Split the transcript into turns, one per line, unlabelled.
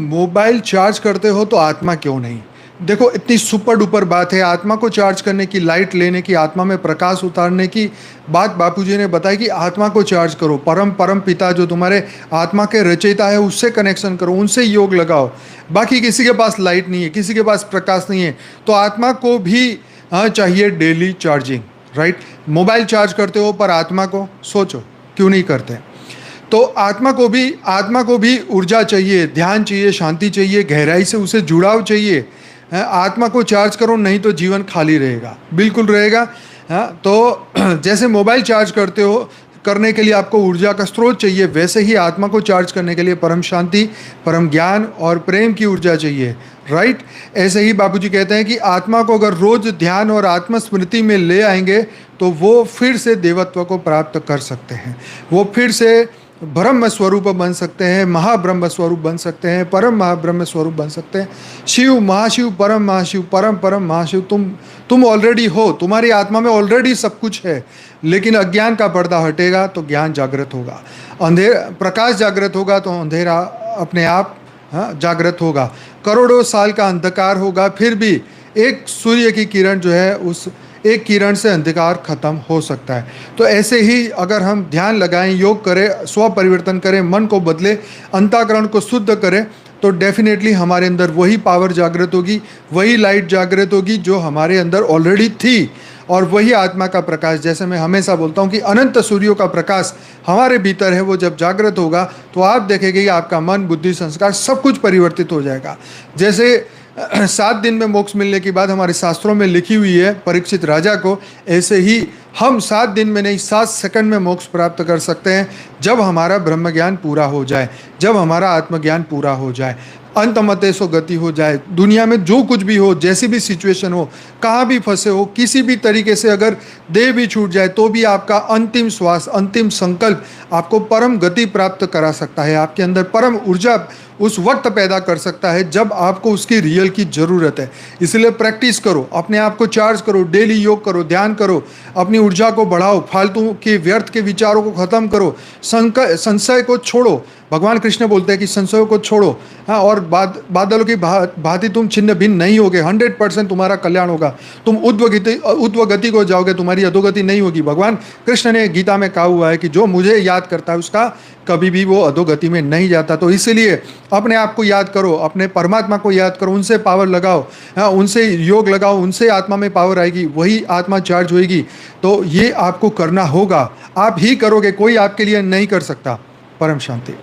Mobile charge करते हो तो आत्मा क्यों नहीं? देखो, इतनी सुपर डुपर बात है, आत्मा को चार्ज करने की, लाइट लेने की, आत्मा में प्रकाश उतारने की बात बापूजी ने बताई कि आत्मा को चार्ज करो, परम परम पिता जो तुम्हारे आत्मा के रचयिता है उससे कनेक्शन करो, उनसे योग लगाओ। बाकी किसी के पास लाइट नहीं है, किसी के पास प्रकाश नहीं है, तो आत्मा को भी चाहिए daily charging, right? Mobile charge करते हो पर आत्मा को सोचो क्यों नहीं करते? तो आत्मा को भी ऊर्जा चाहिए, ध्यान चाहिए, शांति चाहिए, गहराई से उसे जुड़ाव चाहिए। आत्मा को चार्ज करो, नहीं तो जीवन खाली रहेगा, बिल्कुल रहेगा। तो जैसे मोबाइल चार्ज करते हो, करने के लिए आपको ऊर्जा का स्रोत चाहिए, वैसे ही आत्मा को चार्ज करने के लिए परम शांति, परम ज्ञान और प्रेम की ऊर्जा चाहिए, राइट? ऐसे ही बापूजी कहते हैं कि आत्मा को अगर रोज ध्यान और आत्मस्मृति में ले आएंगे तो वो फिर से देवत्व को प्राप्त कर सकते हैं, वो फिर से ब्रह्म स्वरूप बन सकते हैं, महाब्रह्म स्वरूप बन सकते हैं, परम महाब्रह्म स्वरूप बन सकते हैं। शिव, महाशिव, परम महाशिव, परम परम महाशिव तुम ऑलरेडी हो, तुम्हारी आत्मा में ऑलरेडी सब कुछ है। लेकिन अज्ञान का पर्दा हटेगा तो ज्ञान जागृत होगा, प्रकाश जागृत होगा तो अंधेरा अपने आप जागृत होगा। करोड़ों साल का अंधकार होगा, फिर भी एक सूर्य की किरण जो है, उस एक किरण से अंधकार खत्म हो सकता है। तो ऐसे ही अगर हम ध्यान लगाएं, योग करें, स्व परिवर्तन करें, मन को बदले, अंतःकरण को शुद्ध करें, तो डेफिनेटली हमारे अंदर वही पावर जागृत होगी, वही लाइट जागृत होगी जो हमारे अंदर ऑलरेडी थी। और वही आत्मा का प्रकाश, जैसे मैं हमेशा बोलता हूँ कि अनंत सूर्यों का प्रकाश हमारे भीतर है, वो जब जागृत होगा तो आप देखेंगे कि आपका मन, बुद्धि, संस्कार सब कुछ परिवर्तित हो जाएगा। जैसे 7 दिन में मोक्ष मिलने की बात हमारे शास्त्रों में लिखी हुई है परीक्षित राजा को, ऐसे ही हम 7 दिन में नहीं 7 सेकंड में मोक्ष प्राप्त कर सकते हैं, जब हमारा ब्रह्म ज्ञान पूरा हो जाए, जब हमारा आत्मज्ञान पूरा हो जाए, अंतमते सो गति हो जाए। दुनिया में जो कुछ भी हो, जैसी भी सिचुएशन हो, कहाँ भी फंसे हो, किसी भी तरीके से अगर देह भी छूट जाए तो भी आपका अंतिम श्वास, अंतिम संकल्प आपको परम गति प्राप्त करा सकता है, आपके अंदर परम ऊर्जा उस वक्त पैदा कर सकता है जब आपको उसकी रियल की ज़रूरत है। इसलिए प्रैक्टिस करो, अपने आप को चार्ज करो, डेली योग करो, ध्यान करो, अपनी ऊर्जा को बढ़ाओ, फालतू के व्यर्थ के विचारों को ख़त्म करो, संशय को छोड़ो। भगवान कृष्ण बोलते हैं कि संशयों को छोड़ो, और बादलों की भांति तुम छिन्न भिन्न नहीं होगे, 100% तुम्हारा कल्याण होगा, तुम ऊर्ध्व गति को जाओगे, तुम्हारी अधोगति नहीं होगी। भगवान कृष्ण ने गीता में कहा हुआ है कि जो मुझे याद करता है उसका कभी भी वो अधोगति में नहीं जाता। तो इसलिए अपने आप को याद करो, अपने परमात्मा को याद करो, उनसे पावर लगाओ, उनसे योग लगाओ, उनसे आत्मा में पावर आएगी, वही आत्मा चार्ज होएगी। तो ये आपको करना होगा, आप ही करोगे, कोई आपके लिए नहीं कर सकता। परम शांति।